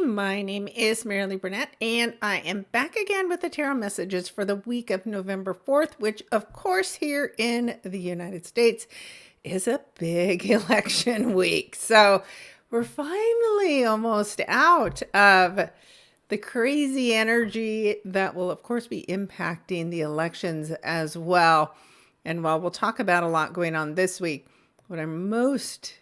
my name is Marilee Burnett, and I am back again with the tarot messages for the week of November 4th, which, of course, here in the United States is a big election week. So we're finally almost out of the crazy energy that will, of course, be impacting the elections as well. And while we'll talk about a lot going on this week, what I'm most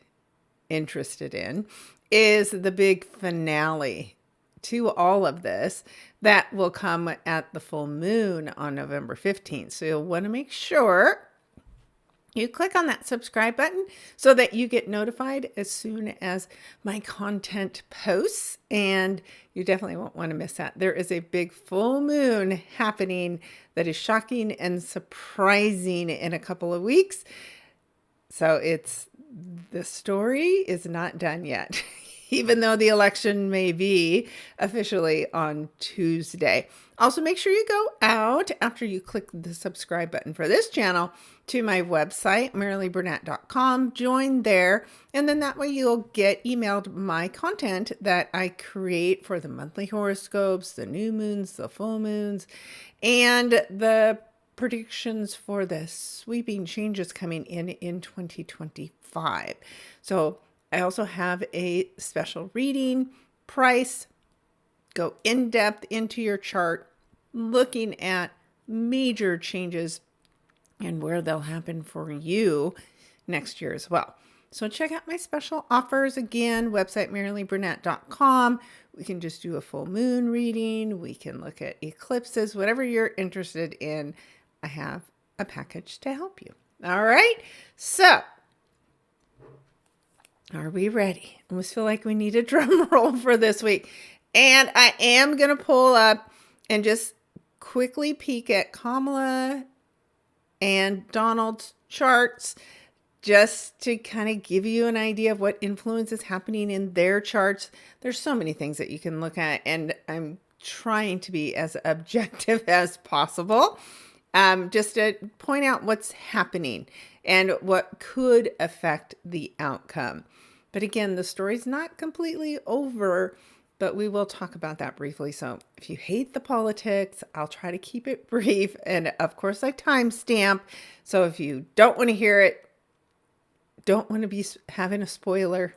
interested in is the big finale to all of this that will come at the full moon on November 15th. So you'll want to make sure you click on that subscribe button so that you get notified as soon as my content posts, and you definitely won't want to miss that. There is a big full moon happening that is shocking and surprising in a couple of weeks. So the story is not done yet, even though the election may be officially on Tuesday. Also, make sure you go out after you click the subscribe button for this channel to my website, marileeburnett.com. Join there, and then that way you'll get emailed my content that I create for the monthly horoscopes, the new moons, the full moons, and the predictions for the sweeping changes coming in 2025. So I also have a special reading price. Go in depth into your chart, looking at major changes and where they'll happen for you next year as well. So check out my special offers again, website marileeburnett.com. We can just do a full moon reading. We can look at eclipses, whatever you're interested in. I have a package to help you. All right. So are we ready? I almost feel like we need a drum roll for this week. And I am going to pull up and just quickly peek at Kamala and Donald's charts just to kind of give you an idea of what influence is happening in their charts. There's so many things that you can look at, and I'm trying to be as objective as possible. Just to point out what's happening and what could affect the outcome. But again, the story's not completely over, but we will talk about that briefly. So if you hate the politics, I'll try to keep it brief. And of course, I timestamp. So if you don't want to hear it, don't want to be having a spoiler,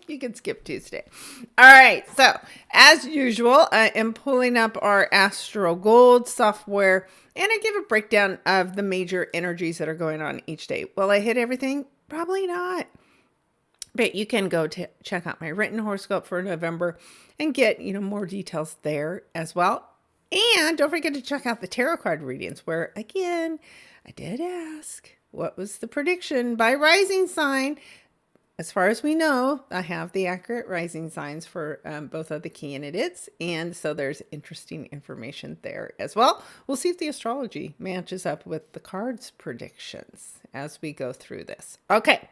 you can skip Tuesday. All right. So as usual, I am pulling up our Astro Gold software, and I give a breakdown of the major energies that are going on each day. Will I hit everything? Probably not. But you can go to check out my written horoscope for November and get, more details there as well. And don't forget to check out the tarot card readings where, again, I did ask, what was the prediction by rising sign? As far as we know, I have the accurate rising signs for both of the candidates. And so there's interesting information there as well. We'll see if the astrology matches up with the cards predictions as we go through this. Okay.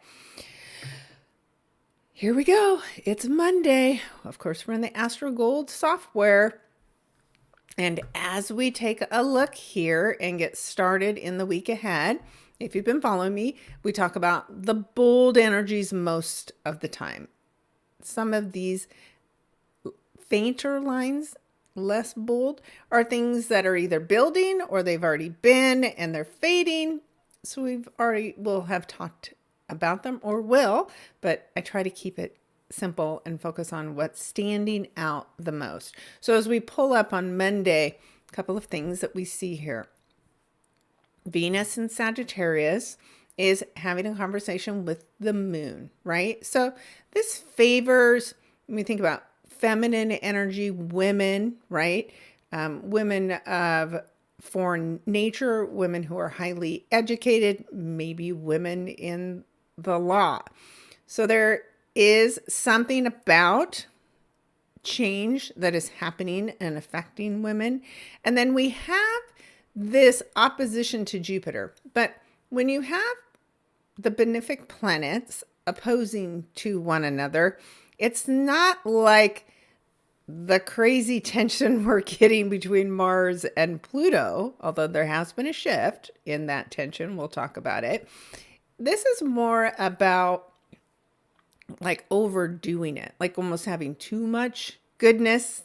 Here we go. It's Monday. Of course, we're in the Astro Gold software. And as we take a look here and get started in the week ahead, if you've been following me, we talk about the bold energies most of the time. Some of these fainter lines, less bold, are things that are either building or they've already been and they're fading. So we'll have talked about them, or will, but I try to keep it simple and focus on what's standing out the most. So as we pull up on Monday, a couple of things that we see here. Venus in Sagittarius is having a conversation with the moon, right? So this favors, when we think about feminine energy, women, right? Women of foreign nature, women who are highly educated, maybe women in the law. So there is something about change that is happening and affecting women. And then we have this opposition to Jupiter. But when you have the benefic planets opposing to one another, it's not like the crazy tension we're getting between Mars and Pluto, although there has been a shift in that tension. We'll talk about it. This is more about like overdoing it, like almost having too much goodness.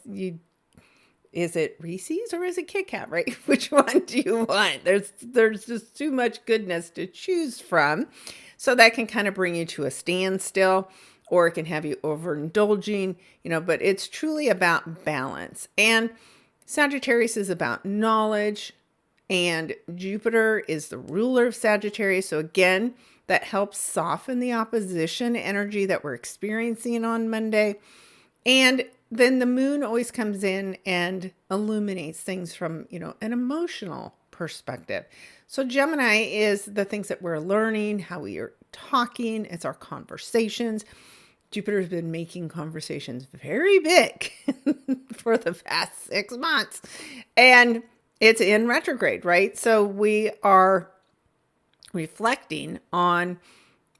Is it Reese's or is it Kit Kat, right? Which one do you want? There's just too much goodness to choose from. So that can kind of bring you to a standstill, or it can have you overindulging, but it's truly about balance. And Sagittarius is about knowledge, and Jupiter is the ruler of Sagittarius. So again, that helps soften the opposition energy that we're experiencing on Monday. And then the moon always comes in and illuminates things from, an emotional perspective. So Gemini is the things that we're learning, how we are talking, it's our conversations. Jupiter's been making conversations very big for the past 6 months. And it's in retrograde, right? So we are reflecting on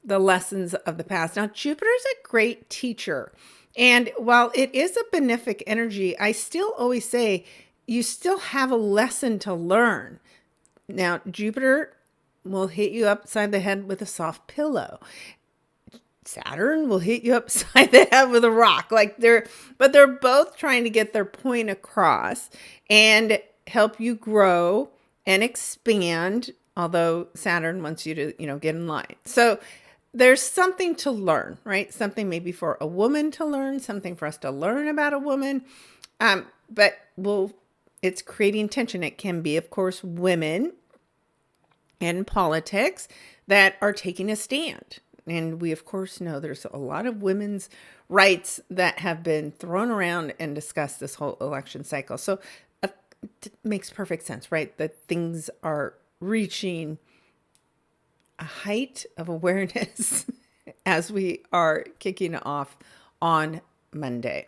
the lessons of the past. Now, Jupiter's a great teacher. And while it is a benefic energy, I still always say you still have a lesson to learn. Now, Jupiter will hit you upside the head with a soft pillow. Saturn will hit you upside the head with a rock. But they're both trying to get their point across and help you grow and expand, although Saturn wants you to, get in line. So there's something to learn, right? Something maybe for a woman to learn, something for us to learn about a woman. But it's creating tension. It can be, of course, women in politics that are taking a stand. And we, of course, know there's a lot of women's rights that have been thrown around and discussed this whole election cycle. So it makes perfect sense, right? That things are reaching a height of awareness as we are kicking off on Monday.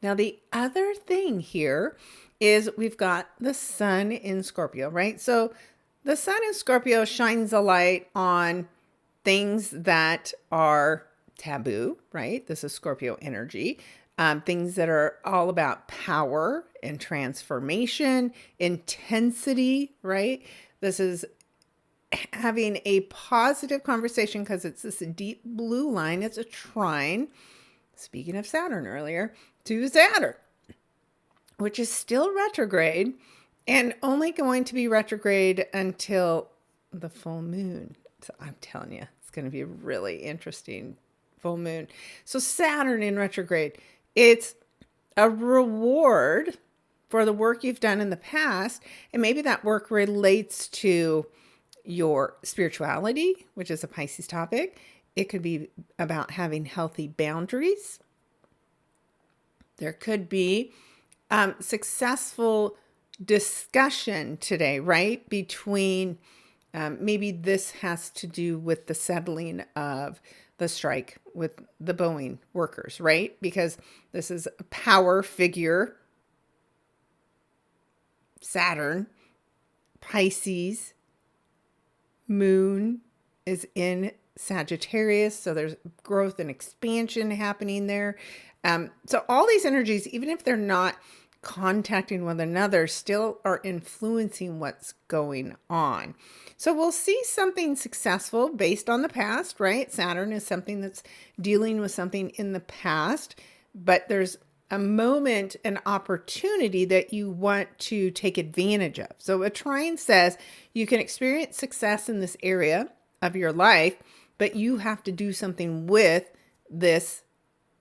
Now, the other thing here is we've got the sun in Scorpio, right? So the sun in Scorpio shines a light on things that are taboo, right? This is Scorpio energy. Things that are all about power and transformation, intensity, right? This is having a positive conversation because it's this deep blue line. It's a trine, speaking of Saturn earlier, to Saturn, which is still retrograde and only going to be retrograde until the full moon. So I'm telling you, it's going to be a really interesting full moon. So Saturn in retrograde, it's a reward for the work you've done in the past. And maybe that work relates to your spirituality, which is a Pisces topic. It could be about having healthy boundaries. There could be successful discussion today, right? Between maybe this has to do with the settling of the strike with the Boeing workers, right? Because this is a power figure, Saturn, Pisces, moon is in Sagittarius. So there's growth and expansion happening there. So all these energies, even if they're not contacting one another, still are influencing what's going on. So we'll see something successful based on the past, right? Saturn is something that's dealing with something in the past, but there's a moment, an opportunity that you want to take advantage of. So a trine says you can experience success in this area of your life, but you have to do something with this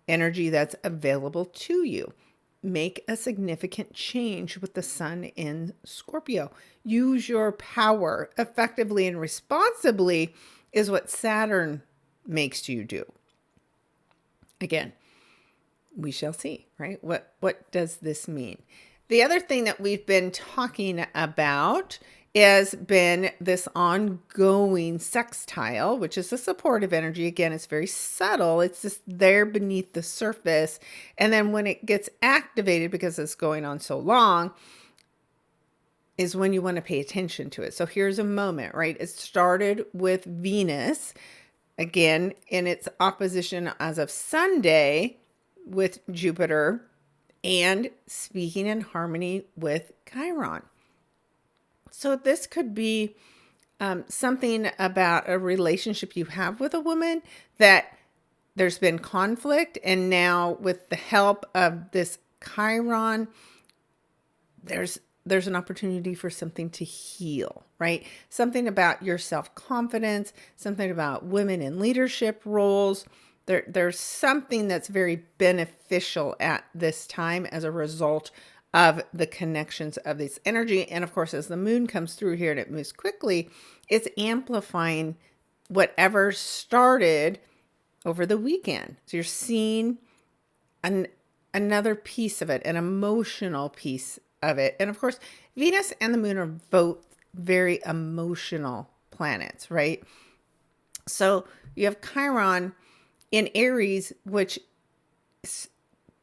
energy that's available to you. Make a significant change with the sun in Scorpio. Use your power effectively and responsibly is what Saturn makes you do. Again, we shall see, right? What does this mean? The other thing that we've been talking about has been this ongoing sextile, which is a supportive energy. Again, it's very subtle. It's just there beneath the surface. And then when it gets activated, because it's going on so long, is when you want to pay attention to it. So here's a moment, right? It started with Venus, again, in its opposition as of Sunday with Jupiter, and speaking in harmony with Chiron. So this could be something about a relationship you have with a woman that there's been conflict, and now with the help of this Chiron, there's an opportunity for something to heal, right? Something about your self-confidence, something about women in leadership roles. There's something that's very beneficial at this time as a result of the connections of this energy. And of course, as the moon comes through here and it moves quickly, it's amplifying whatever started over the weekend. So you're seeing another piece of it, an emotional piece of it. And of course, Venus and the moon are both very emotional planets, right? So you have Chiron in Aries, which is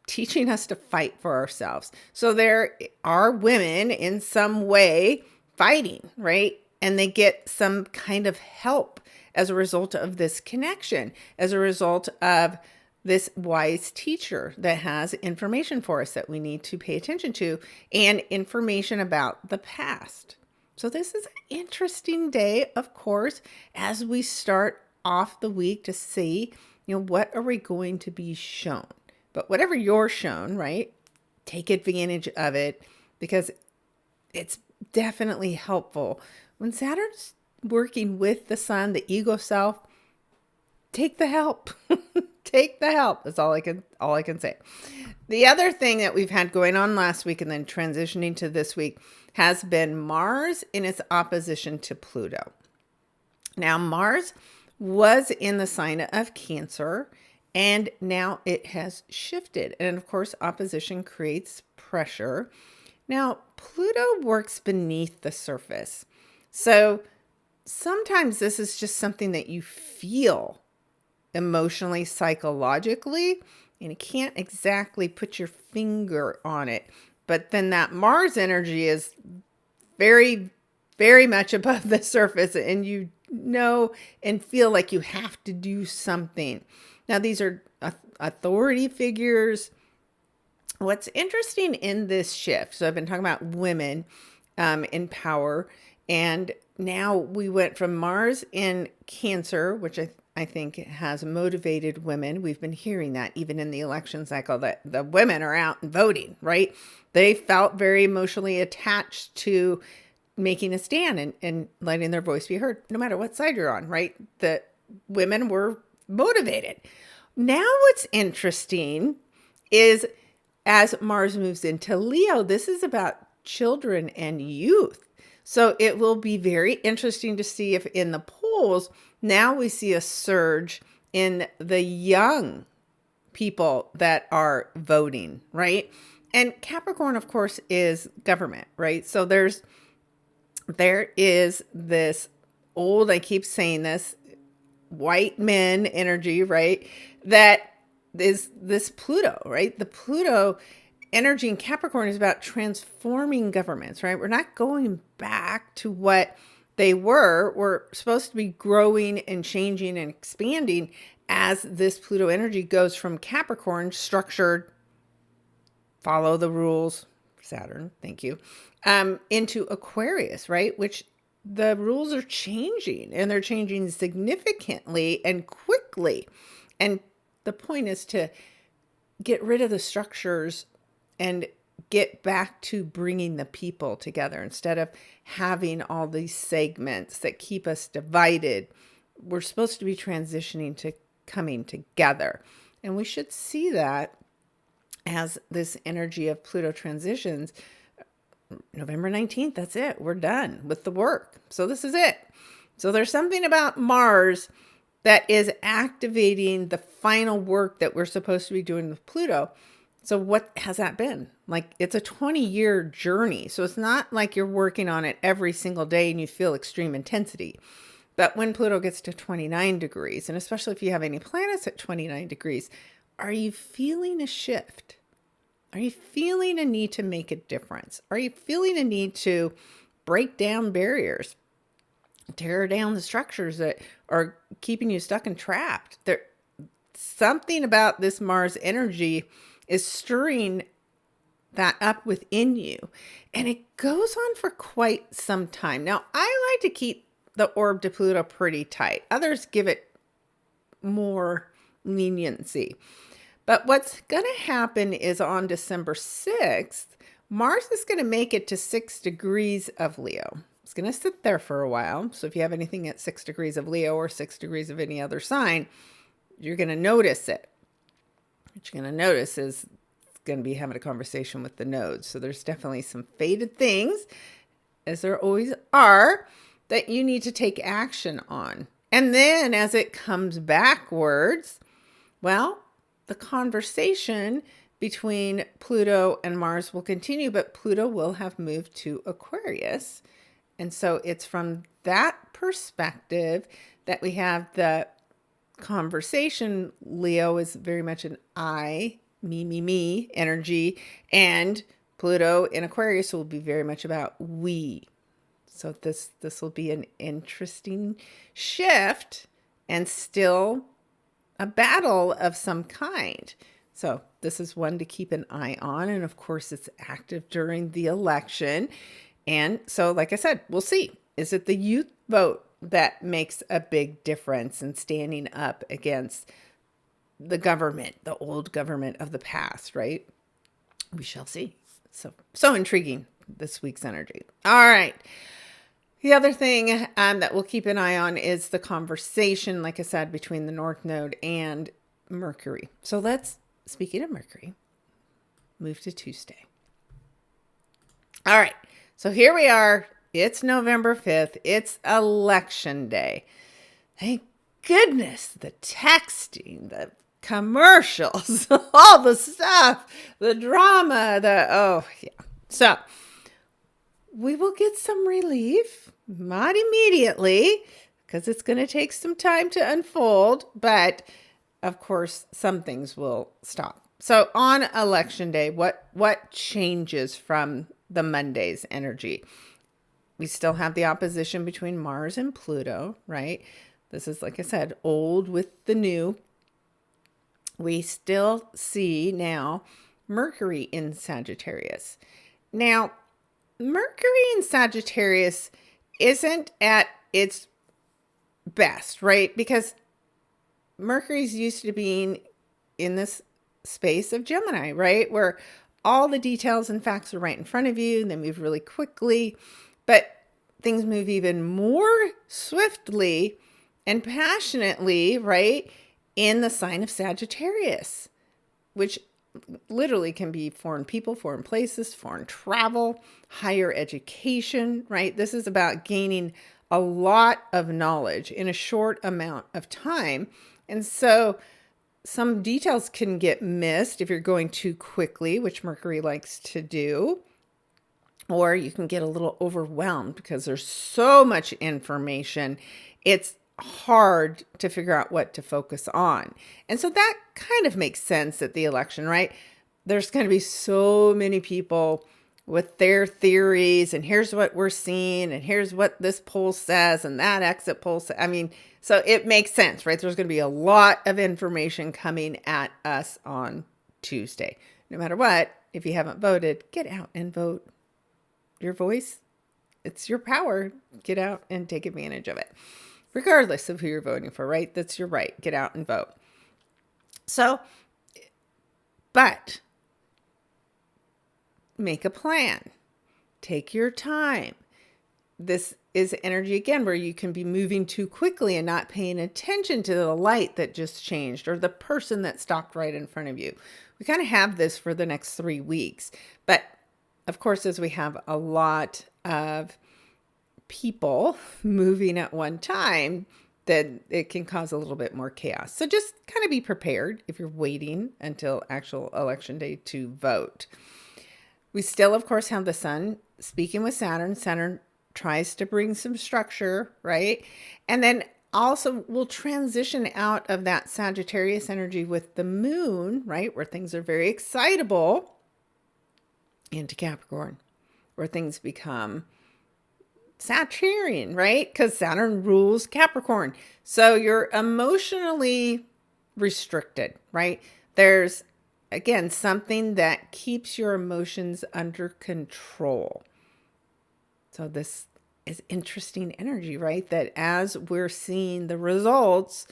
teaching us to fight for ourselves. So there are women in some way fighting, right? And they get some kind of help as a result of this connection, as a result of this wise teacher that has information for us that we need to pay attention to, and information about the past. So this is an interesting day, of course, as we start off the week to see, what are we going to be shown? But whatever you're shown, right, take advantage of it, because it's definitely helpful. When Saturn's working with the sun, the ego self, take the help. Take the help. That's all I can say. The other thing that we've had going on last week and then transitioning to this week has been Mars in its opposition to Pluto. Now, Mars was in the sign of Cancer, and now it has shifted. And of course, opposition creates pressure. Now, Pluto works beneath the surface. So sometimes this is just something that you feel emotionally, psychologically, and you can't exactly put your finger on it. But then that Mars energy is very, very much above the surface, and you know and feel like you have to do something. Now, these are authority figures. What's interesting in this shift, so I've been talking about women in power, and now we went from Mars in Cancer, which I think has motivated women. We've been hearing that even in the election cycle, that the women are out and voting, right? They felt very emotionally attached to making a stand and letting their voice be heard, no matter what side you're on, right? The women were motivated. Now what's interesting is as Mars moves into Leo, this is about children and youth. So it will be very interesting to see if in the polls, now we see a surge in the young people that are voting, right? And Capricorn, of course, is government, right? So there is this old, I keep saying this, white men energy, right? That is this Pluto, right? The Pluto energy in Capricorn is about transforming governments, right? We're not going back to what they were. We're supposed to be growing and changing and expanding as this Pluto energy goes from Capricorn, structured, follow the rules, Saturn, thank you, into Aquarius, right? Which the rules are changing, and they're changing significantly and quickly. And the point is to get rid of the structures and get back to bringing the people together instead of having all these segments that keep us divided. We're supposed to be transitioning to coming together. And we should see that as this energy of Pluto transitions. November 19th, that's it. We're done with the work. So this is it. So there's something about Mars that is activating the final work that we're supposed to be doing with Pluto. So what has that been? Like, it's a 20-year journey. So it's not like you're working on it every single day and you feel extreme intensity. But when Pluto gets to 29 degrees, and especially if you have any planets at 29 degrees, are you feeling a shift? Are you feeling a need to make a difference? Are you feeling a need to break down barriers, tear down the structures that are keeping you stuck and trapped? Something about this Mars energy is stirring that up within you. And it goes on for quite some time. Now, I like to keep the orb to Pluto pretty tight. Others give it more leniency. But what's going to happen is on December 6th, Mars is going to make it to 6 degrees of Leo. It's going to sit there for a while. So if you have anything at 6 degrees of Leo or 6 degrees of any other sign, you're going to notice it. What you're going to notice is it's going to be having a conversation with the nodes. So there's definitely some fated things, as there always are, that you need to take action on. And then as it comes backwards, well, the conversation between Pluto and Mars will continue, but Pluto will have moved to Aquarius. And so it's from that perspective that we have the conversation. Leo is very much an I, me energy, and Pluto in Aquarius will be very much about we. So this will be an interesting shift and still a battle of some kind. So this is one to keep an eye on. And of course, it's active during the election. And so, like I said, we'll see. Is it the youth vote that makes a big difference in standing up against the government, the old government of the past, right? We shall see. So intriguing, this week's energy. All right. The other thing that we'll keep an eye on is the conversation, like I said, between the North Node and Mercury. So let's, speaking of Mercury, move to Tuesday. All right. So here we are. It's November 5th. It's election day. Thank goodness. The texting, the commercials, all the stuff, the drama, oh, yeah. So we will get some relief, not immediately, because it's going to take some time to unfold, but of course, some things will stop. So on election day, what changes from the Monday's energy? We still have the opposition between Mars and Pluto, right? This is, like I said, old with the new. We still see now Mercury in Sagittarius. Now, Mercury in Sagittarius isn't at its best, right? Because Mercury's used to being in this space of Gemini, right? Where all the details and facts are right in front of you and they move really quickly, but things move even more swiftly and passionately, right? In the sign of Sagittarius, which literally can be foreign people, foreign places, foreign travel, higher education, right? This is about gaining a lot of knowledge in a short amount of time. And so some details can get missed if you're going too quickly, which Mercury likes to do. Or you can get a little overwhelmed because there's so much information. It's hard to figure out what to focus on. And so that kind of makes sense at the election, right? There's going to be so many people with their theories, and here's what we're seeing, and here's what this poll says, and that exit poll says. I mean, so it makes sense, right? There's going to be a lot of information coming at us on Tuesday. No matter what, if you haven't voted, get out and vote. Your voice, it's your power. Get out and take advantage of it. Regardless of who you're voting for, right? That's your right. Get out and vote. So, but make a plan. Take your time. This is energy, again, where you can be moving too quickly and not paying attention to the light that just changed or the person that stopped right in front of you. We kind of have this for the next 3 weeks. But of course, as we have a lot of people moving at one time, then it can cause a little bit more chaos. So just kind of be prepared if you're waiting until actual election day to vote. We still, of course, have the sun speaking with Saturn. Saturn tries to bring some structure, right? And then also we'll transition out of that Sagittarius energy with the moon, right? Where things are very excitable, into Capricorn, where things become Saturnian, right? Because Saturn rules Capricorn. So you're emotionally restricted, right? There's, again, something that keeps your emotions under control. So this is interesting energy, right? That as we're seeing the results,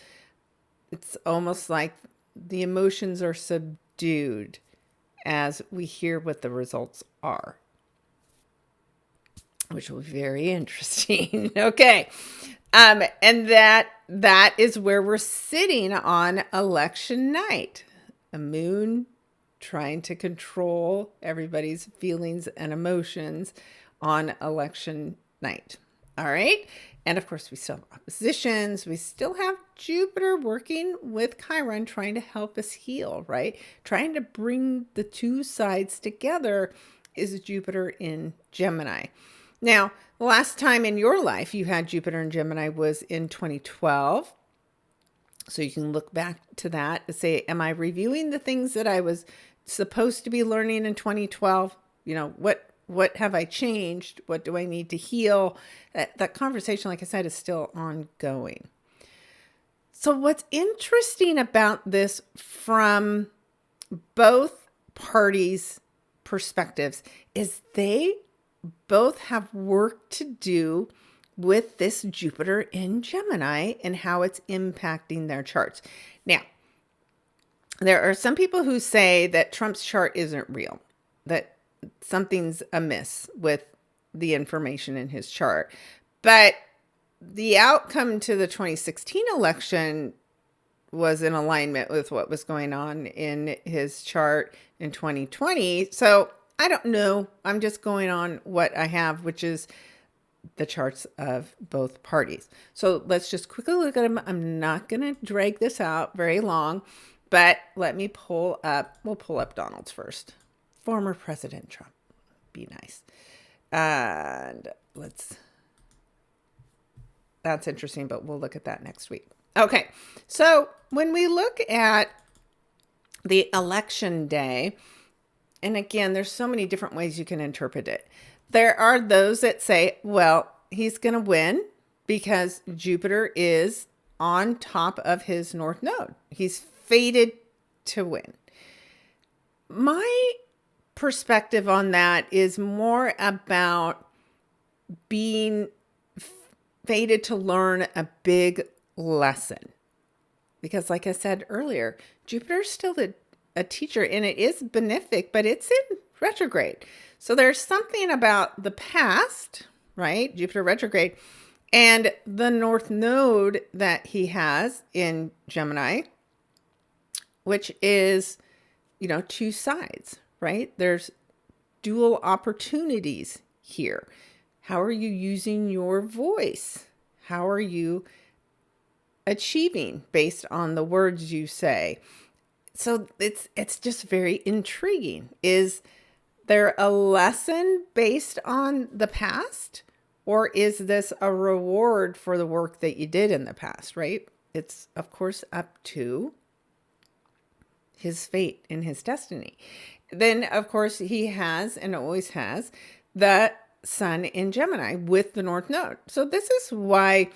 It's almost like the emotions are subdued as we hear what the results are, which will be very interesting. Okay. And that is where we're sitting on election night. A moon trying to control everybody's feelings and emotions on election night. All right. And of course, we still have oppositions. We still have Jupiter working with Chiron, trying to help us heal, right? Trying to bring the two sides together is Jupiter in Gemini. Now, the last time in your life you had Jupiter in Gemini was in 2012. So you can look back to that and say, am I reviewing the things that I was supposed to be learning in 2012? You know, what have I changed? What do I need to heal? That conversation, like I said, is still ongoing. So what's interesting about this from both parties' perspectives is they both have work to do with this Jupiter in Gemini and how it's impacting their charts. Now, there are some people who say that Trump's chart isn't real, that something's amiss with the information in his chart. But the outcome to the 2016 election was in alignment with what was going on in his chart in 2020. So I don't know. I'm just going on what I have, which is the charts of both parties. So let's just quickly look at them. I'm not going to drag this out very long, but let me we'll pull up Donald's first. Former President Trump. Be nice. And that's interesting, but we'll look at that next week. Okay. So when we look at the election day, and again, there's so many different ways you can interpret it. There are those that say, well, he's going to win because Jupiter is on top of his North Node. He's fated to win. My perspective on that is more about being fated to learn a big lesson. Because like I said earlier, Jupiter's still a teacher and it is benefic, but it's in retrograde. So there's something about the past, right? Jupiter retrograde and the North Node that he has in Gemini, which is, two sides, right? There's dual opportunities here. How are you using your voice? How are you achieving based on the words you say? So it's just very intriguing. Is there a lesson based on the past? Or is this a reward for the work that you did in the past, right? It's, of course, up to his fate and his destiny. Then, of course, he has and always has the Sun in Gemini with the North Node. So this is why,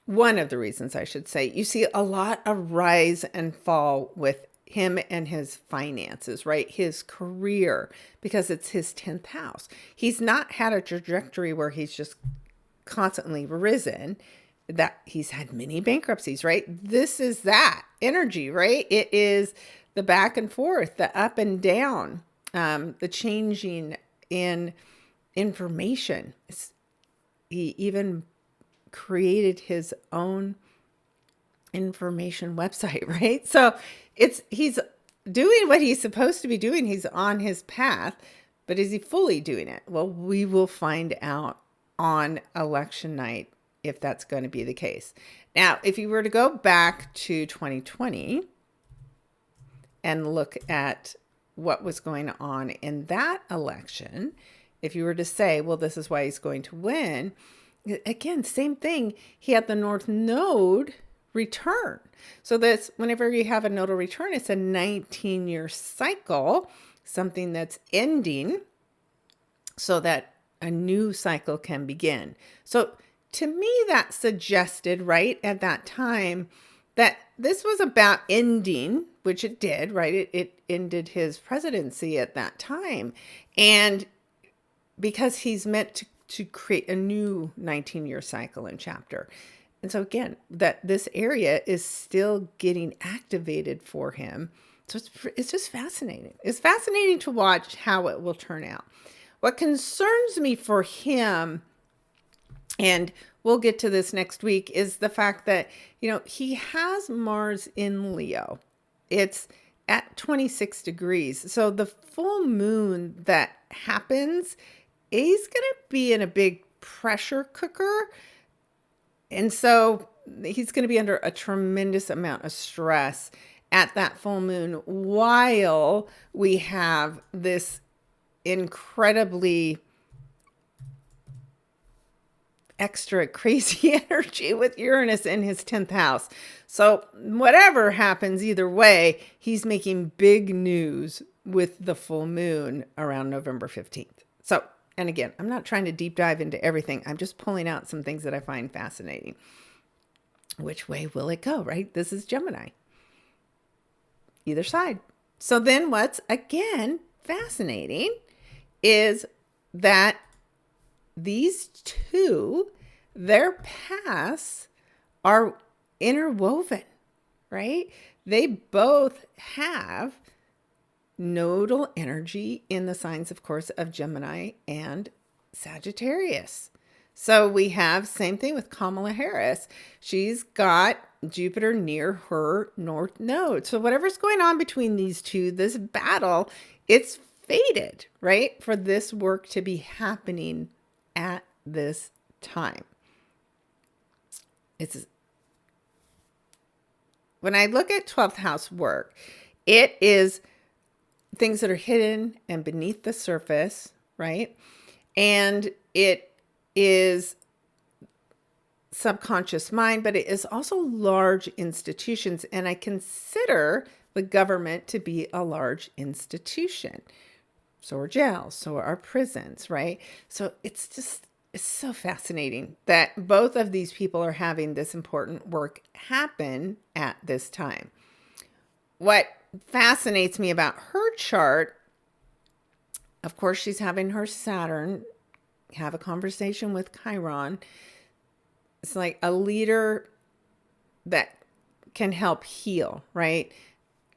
one of the reasons I should say, you see a lot of rise and fall with him and his finances, right? His career, because it's his 10th house. He's not had a trajectory where he's just constantly risen, that he's had many bankruptcies, right? This is that energy, right? It is the back and forth, the up and down, the changing in information. He even created his own information website, right? So he's doing what he's supposed to be doing. He's on his path, but is he fully doing it? Well, we will find out on election night if that's going to be the case. Now, if you were to go back to 2020 and look at what was going on in that election, if you were to say, well, this is why he's going to win, again, same thing. He had the North Node return. So that's whenever you have a nodal return, it's a 19-year cycle, something that's ending so that a new cycle can begin. So to me, that suggested right at that time that this was about ending, which it did, right? It ended his presidency at that time. And because he's meant to create a new 19-year cycle and chapter. And so again, that this area is still getting activated for him. So it's just fascinating. It's fascinating to watch how it will turn out. What concerns me for him, and we'll get to this next week, is the fact that, he has Mars in Leo. It's at 26 degrees. So the full moon that happens, he's going to be in a big pressure cooker. And so he's going to be under a tremendous amount of stress at that full moon while we have this incredibly extra crazy energy with Uranus in his 10th house. So whatever happens either way, he's making big news with the full moon around November 15th. So, and again, I'm not trying to deep dive into everything. I'm just pulling out some things that I find fascinating. Which way will it go, right? This is Gemini. Either side. So then what's, again, fascinating is that these two, their paths are interwoven, right? They both have nodal energy in the signs, of course, of Gemini and Sagittarius. So we have same thing with Kamala Harris. She's got Jupiter near her north node. So whatever's going on between these two, this battle, it's fated, right? For this work to be happening at this time. It's when I look at 12th house work, it is things that are hidden and beneath the surface, right? And it is subconscious mind, but it is also large institutions. And I consider the government to be a large institution. So are jails, so are prisons, right? So it's so fascinating that both of these people are having this important work happen at this time. What fascinates me about her chart, of course, she's having her Saturn have a conversation with Chiron. It's like a leader that can help heal, right?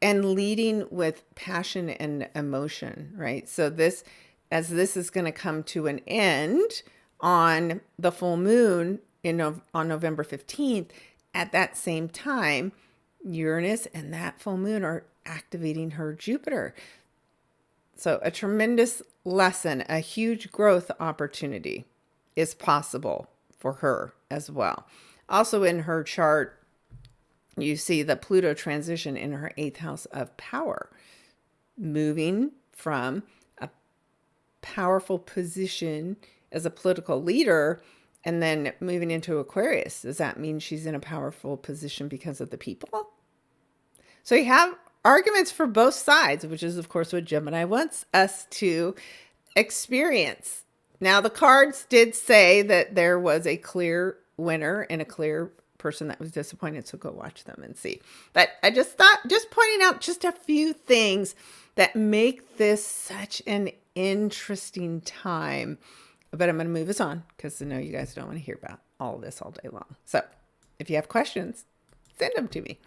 And leading with passion and emotion, right? So this is going to come to an end on the full moon on November 15th, at that same time, Uranus and that full moon are activating her Jupiter. So a tremendous lesson, a huge growth opportunity is possible for her as well. Also in her chart, you see the Pluto transition in her 8th house of power, moving from a powerful position as a political leader and then moving into Aquarius. Does that mean she's in a powerful position because of the people? So you have arguments for both sides, which is, of course, what Gemini wants us to experience. Now, the cards did say that there was a clear winner and a clear person that was disappointed, so go watch them and see. But I just thought, just pointing out just a few things that make this such an interesting time. But I'm going to move us on because I know you guys don't want to hear about all this all day long. So if you have questions, send them to me.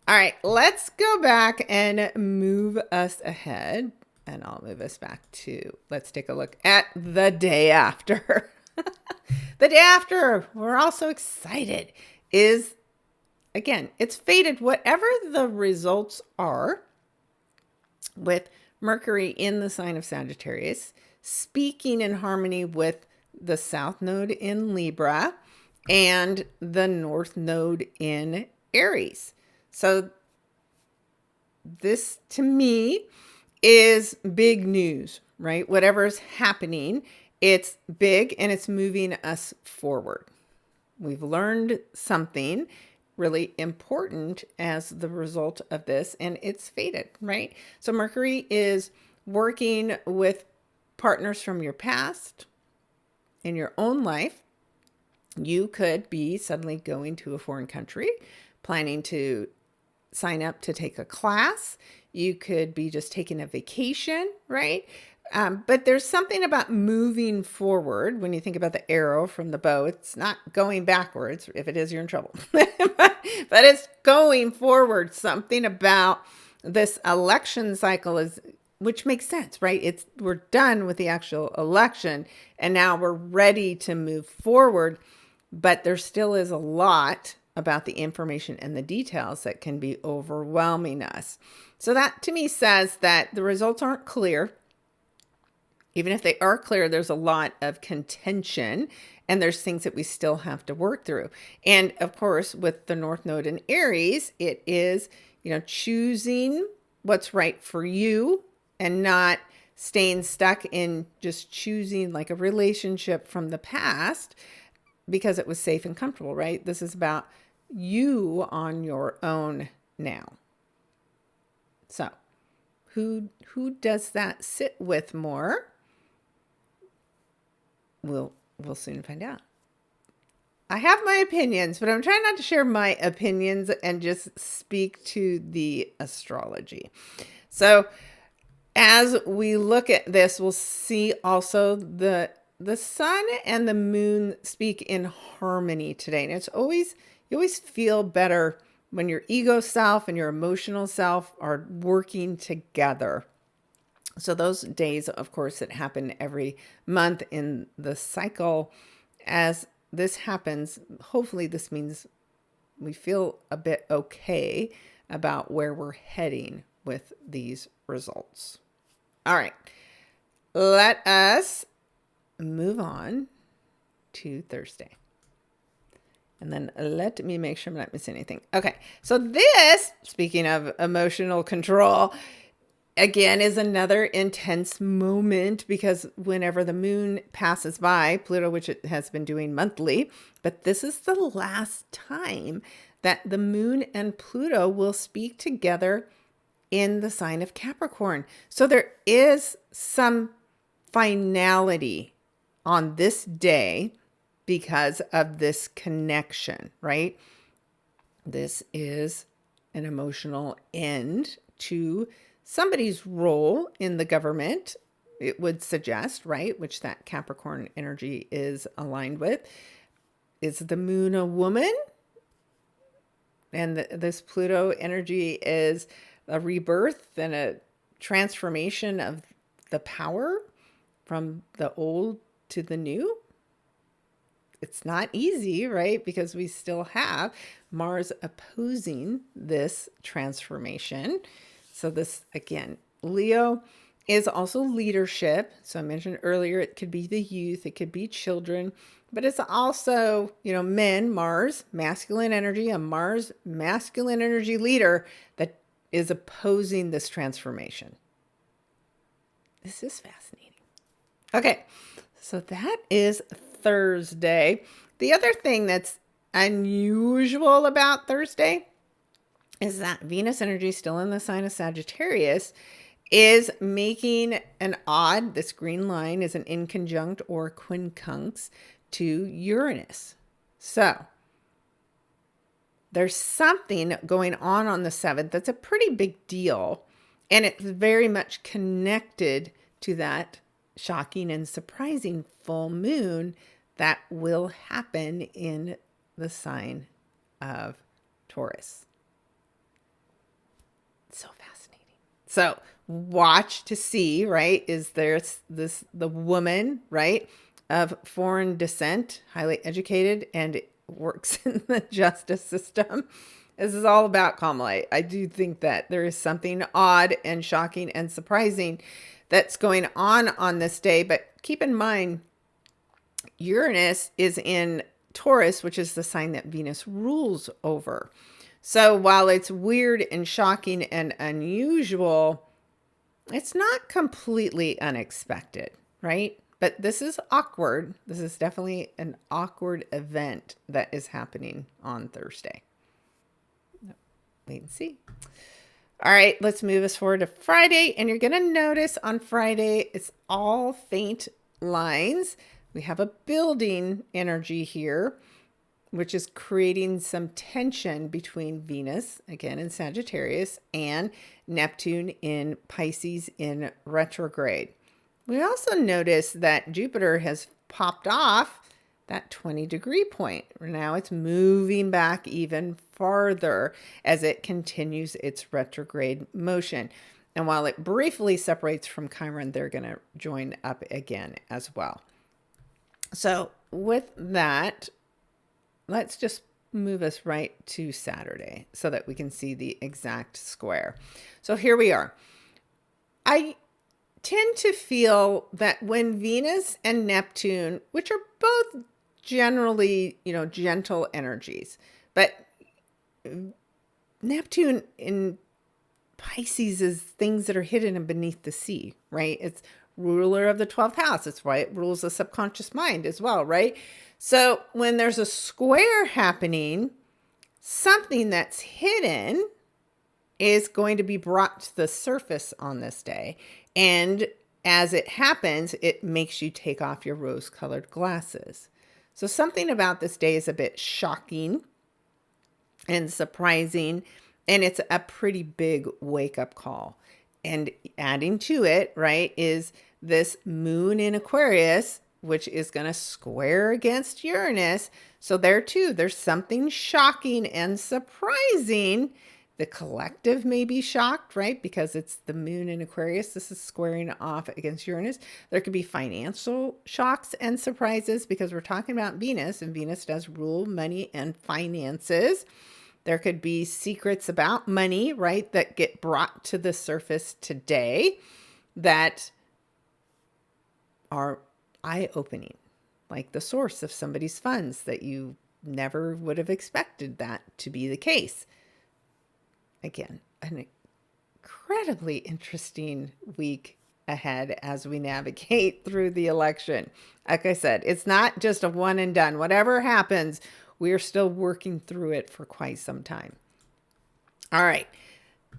All right, let's go back and move us ahead. And I'll move us back to, let's take a look at the day after. The day after, we're all so excited, is, again, it's fated. Whatever the results are with Mercury in the sign of Sagittarius, speaking in harmony with the South Node in Libra and the North Node in Aries. So this, to me, is big news, right? Whatever's happening, it's big and it's moving us forward. We've learned something really important as the result of this, and it's fated, right? So Mercury is working with partners from your past in your own life. You could be suddenly going to a foreign country, planning to sign up to take a class. You could be just taking a vacation, right? But there's something about moving forward. When you think about the arrow from the bow, it's not going backwards. If it is, you're in trouble. But it's going forward. Something about this election cycle is, which makes sense, right? We're done with the actual election and now we're ready to move forward. But there still is a lot about the information and the details that can be overwhelming us. So that to me says that the results aren't clear. Even if they are clear, there's a lot of contention and there's things that we still have to work through. And of course, with the North Node in Aries, it is, choosing what's right for you and not staying stuck in just choosing like a relationship from the past because it was safe and comfortable, right? This is about you on your own now. So who does that sit with more? We'll soon find out. I have my opinions, but I'm trying not to share my opinions and just speak to the astrology. So as we look at this, we'll see also the sun and the moon speak in harmony today. And you always feel better when your ego self and your emotional self are working together. So those days, of course, that happen every month in the cycle, as this happens, hopefully this means we feel a bit okay about where we're heading with these results. All right, let us move on to Thursday. And then let me make sure I'm not missing anything. Okay, so this, speaking of emotional control, again, is another intense moment because whenever the moon passes by Pluto, which it has been doing monthly, but this is the last time that the moon and Pluto will speak together in the sign of Capricorn. So there is some finality on this day because of this connection, right? This is an emotional end to somebody's role in the government, it would suggest, right? Which that Capricorn energy is aligned with. Is the moon a woman? And this Pluto energy is a rebirth and a transformation of the power from the old to the new. It's not easy, right? Because we still have Mars opposing this transformation. So this, again, Leo is also leadership. So I mentioned earlier, it could be the youth, it could be children, but it's also, men, Mars, masculine energy, a Mars masculine energy leader that is opposing this transformation. This is fascinating. Okay, so that is Thursday. The other thing that's unusual about Thursday is that Venus energy, still in the sign of Sagittarius, is making an odd, this green line is an inconjunct or quincunx to Uranus. So there's something going on the 7th that's a pretty big deal. And it's very much connected to that shocking and surprising full moon that will happen in the sign of Taurus. So fascinating. So watch to see, right? Is there the woman, right, of foreign descent, highly educated, and works in the justice system. This is all about Kamala. I do think that there is something odd and shocking and surprising that's going on this day. But keep in mind, Uranus is in Taurus, which is the sign that Venus rules over. So while it's weird and shocking and unusual, it's not completely unexpected, right? But this is awkward. This is definitely an awkward event that is happening on Thursday. Wait and see. All right, let's move us forward to Friday. And you're going to notice on Friday, it's all faint lines. We have a building energy here, which is creating some tension between Venus, again in Sagittarius, and Neptune in Pisces in retrograde. We also notice that Jupiter has popped off that 20-degree point. Now it's moving back even farther as it continues its retrograde motion. And while it briefly separates from Chiron, they're going to join up again as well. So with that, let's just move us right to Saturday so that we can see the exact square. So here we are. I tend to feel that when Venus and Neptune, which are both generally, gentle energies, but Neptune in Pisces is things that are hidden and beneath the sea, right? It's ruler of the 12th house. That's why it rules the subconscious mind as well, right? So when there's a square happening, something that's hidden is going to be brought to the surface on this day. And as it happens, it makes you take off your rose-colored glasses. So something about this day is a bit shocking and surprising, and it's a pretty big wake-up call. And adding to it, right, is this moon in Aquarius, which is going to square against Uranus. So there too, there's something shocking and surprising. The collective may be shocked, right? Because it's the moon in Aquarius. This is squaring off against Uranus. There could be financial shocks and surprises because we're talking about Venus, and Venus does rule money and finances. There could be secrets about money, right, that get brought to the surface today that are eye-opening, like the source of somebody's funds that you never would have expected that to be the case. Again, an incredibly interesting week ahead as we navigate through the election. Like I said, it's not just a one and done. Whatever happens, we are still working through it for quite some time. All right,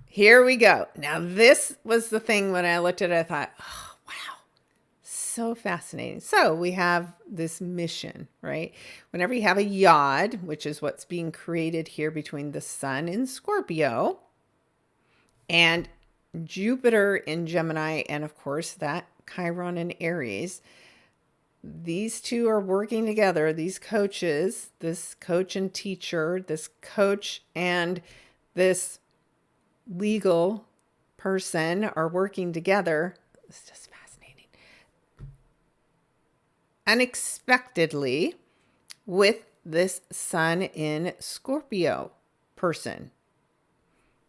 here we go. Now, this was the thing when I looked at it, I thought, oh, wow, so fascinating. So we have this mission, right? Whenever you have a yod, which is what's being created here between the sun in Scorpio and Jupiter in Gemini, and of course that Chiron in Aries, these two are working together. These coaches, this coach and teacher, this coach and this legal person are working together. It's just fascinating. Unexpectedly, with this sun in Scorpio person.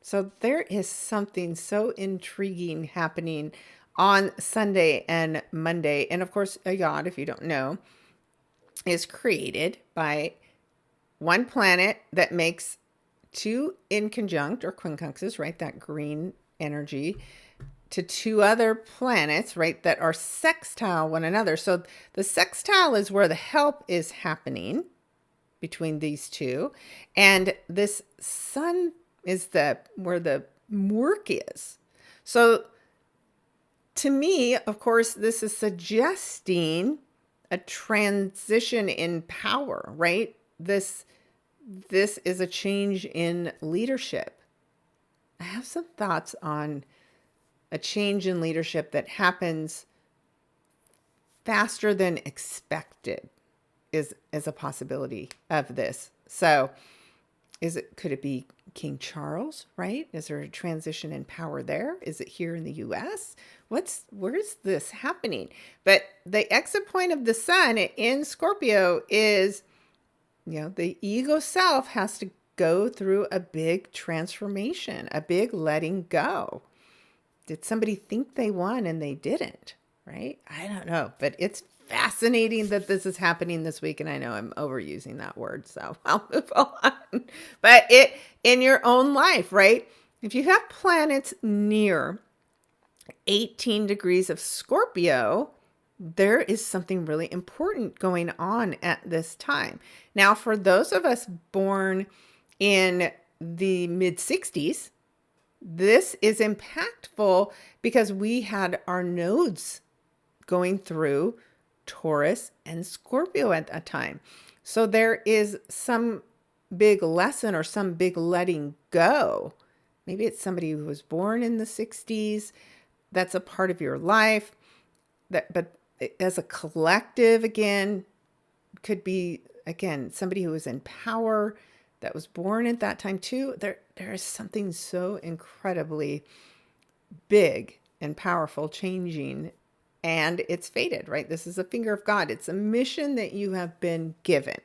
So there is something so intriguing happening on Sunday and Monday. And of course, a yod, if you don't know, is created by one planet that makes two in conjunct or quincunxes, right? That green energy to two other planets, right? That are sextile one another. So the sextile is where the help is happening between these two. And this sun is where the work is. So to me, of course, this is suggesting a transition in power, right? This is a change in leadership. I have some thoughts on a change in leadership that happens faster than expected is a possibility of this. So could it be King Charles, right? Is there a transition in power there? Is it here in the US? Where's this happening? But the exit point of the sun in Scorpio is, the ego self has to go through a big transformation, a big letting go. Did somebody think they won and they didn't, right? I don't know, but it's fascinating that this is happening this week. And I know I'm overusing that word, so I'll move on. But in your own life, right? If you have planets near 18 degrees of Scorpio, there is something really important going on at this time. Now, for those of us born in the mid 60s, this is impactful because we had our nodes going through Taurus and Scorpio at that time. So there is some big lesson or some big letting go. Maybe it's somebody who was born in the 60s. That's a part of your life. but as a collective, again, could be, again, somebody who was in power that was born at that time too. There is something so incredibly big and powerful changing, and it's fated, right? This is a finger of God. It's a mission that you have been given.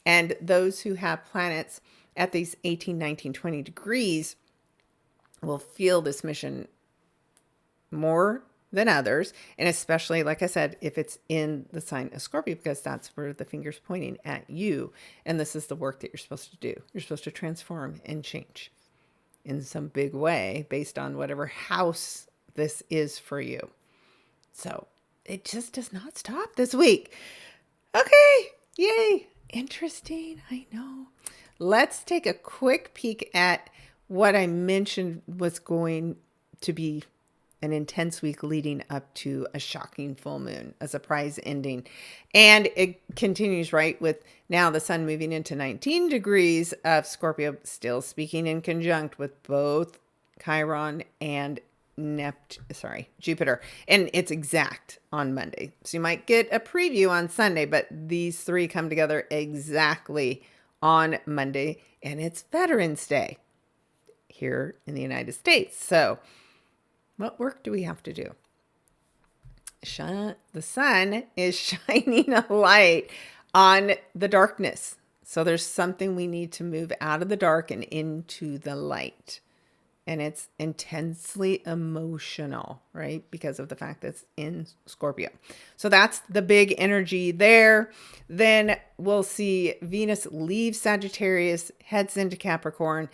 And those who have planets at these 18, 19, 20 degrees will feel this mission more than others. And especially, like I said, if it's in the sign of Scorpio, because that's where the finger's pointing at you. And this is the work that you're supposed to do. You're supposed to transform and change in some big way based on whatever house this is for you. So it just does not stop this week. Okay. Yay. Interesting. I know. Let's take a quick peek at what I mentioned was going to be an intense week leading up to a shocking full moon, a surprise ending. And it continues, right, with now the sun moving into 19 degrees of Scorpio, still speaking in conjunct with both Chiron and Jupiter. And it's exact on Monday. So you might get a preview on Sunday, but these three come together exactly on Monday. And it's Veterans Day here in the United States. So what work do we have to do? The sun is shining a light on the darkness. So there's something we need to move out of the dark and into the light. And it's intensely emotional, right? Because of the fact that it's in Scorpio. So that's the big energy there. Then we'll see Venus leave Sagittarius, heads into Capricorn.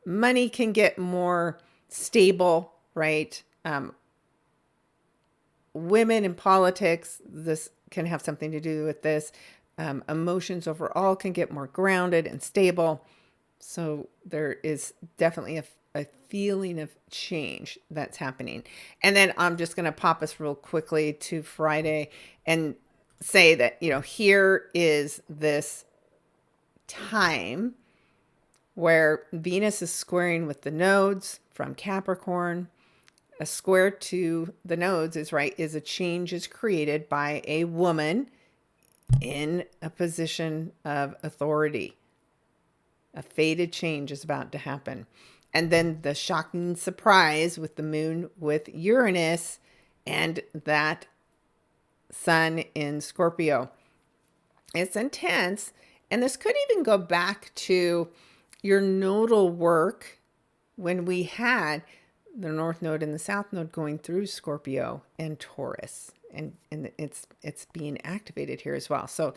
Money can get more stable, right? Women in politics, this can have something to do with this. Emotions overall can get more grounded and stable. So there is definitely a feeling of change that's happening. And then I'm just going to pop us real quickly to Friday and say that, here is this time where Venus is squaring with the nodes from Capricorn. A square to the nodes is a change is created by a woman in a position of authority. A fated change is about to happen. And then the shocking surprise with the moon with Uranus and that sun in Scorpio. It's intense. And this could even go back to your nodal work when we had the North Node and the South Node going through Scorpio and Taurus. And it's being activated here as well. So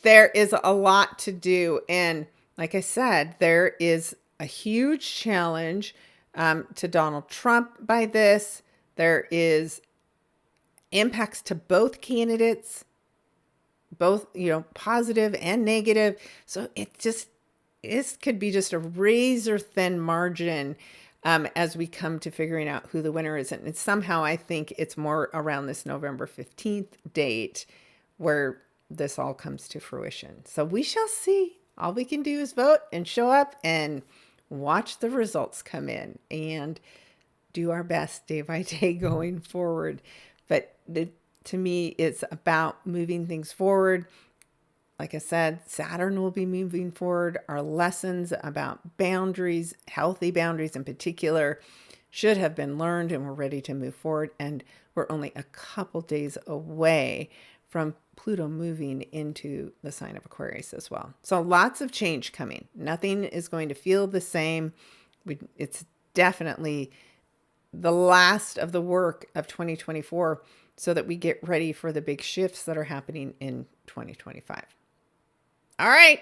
there is a lot to do. And like I said, there is a huge challenge to Donald Trump by this. There is impacts to both candidates, both, positive and negative. So it could be just a razor thin margin as we come to figuring out who the winner is. And somehow I think it's more around this November 15th date where this all comes to fruition. So we shall see. All we can do is vote and show up and watch the results come in and do our best day by day going forward. But to me, it's about moving things forward. Like I said, Saturn will be moving forward. Our lessons about boundaries, healthy boundaries in particular, should have been learned, and we're ready to move forward. And we're only a couple days away from Pluto moving into the sign of Aquarius as well. So lots of change coming. Nothing is going to feel the same. It's definitely the last of the work of 2024 so that we get ready for the big shifts that are happening in 2025. All right.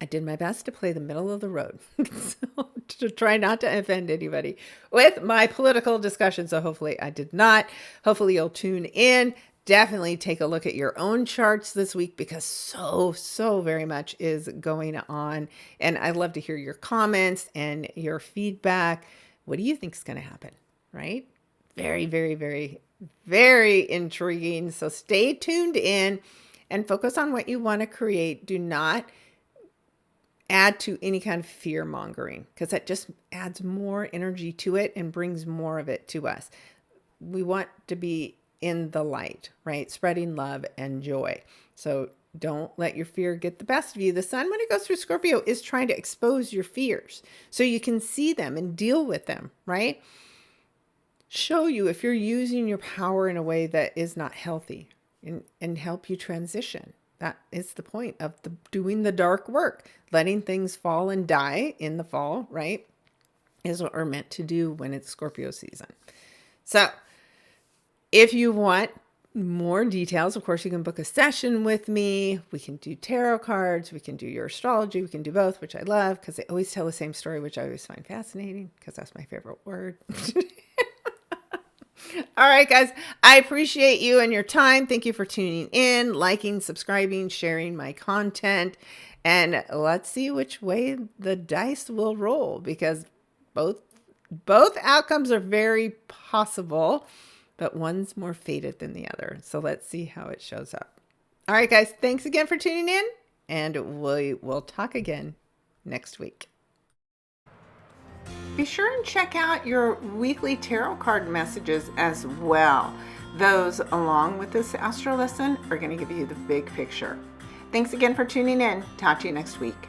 I did my best to play the middle of the road so, to try not to offend anybody with my political discussion. So hopefully I did not. Hopefully you'll tune in. Definitely take a look at your own charts this week because so very much is going on. And I'd love to hear your comments and your feedback. What do you think is going to happen? Right? Very, very, very, very intriguing. So stay tuned in and focus on what you want to create. Do not add to any kind of fear mongering because that just adds more energy to it and brings more of it to us. We want to be in the light, right? Spreading love and joy. So don't let your fear get the best of you. The sun, when it goes through Scorpio, is trying to expose your fears so you can see them and deal with them, right? Show you if you're using your power in a way that is not healthy, and help you transition. That is the point of doing the dark work. Letting things fall and die in the fall, right, is what we're meant to do when it's Scorpio season. So if you want more details, of course, you can book a session with me. We can do tarot cards. We can do your astrology. We can do both, which I love because they always tell the same story, which I always find fascinating because that's my favorite word. All right, guys, I appreciate you and your time. Thank you for tuning in, liking, subscribing, sharing my content. And let's see which way the dice will roll, because both outcomes are very possible, but one's more fated than the other. So let's see how it shows up. All right, guys, thanks again for tuning in, and we'll talk again next week. Be sure and check out your weekly tarot card messages as well. Those, along with this astro lesson, are going to give you the big picture. Thanks again for tuning in. Talk to you next week.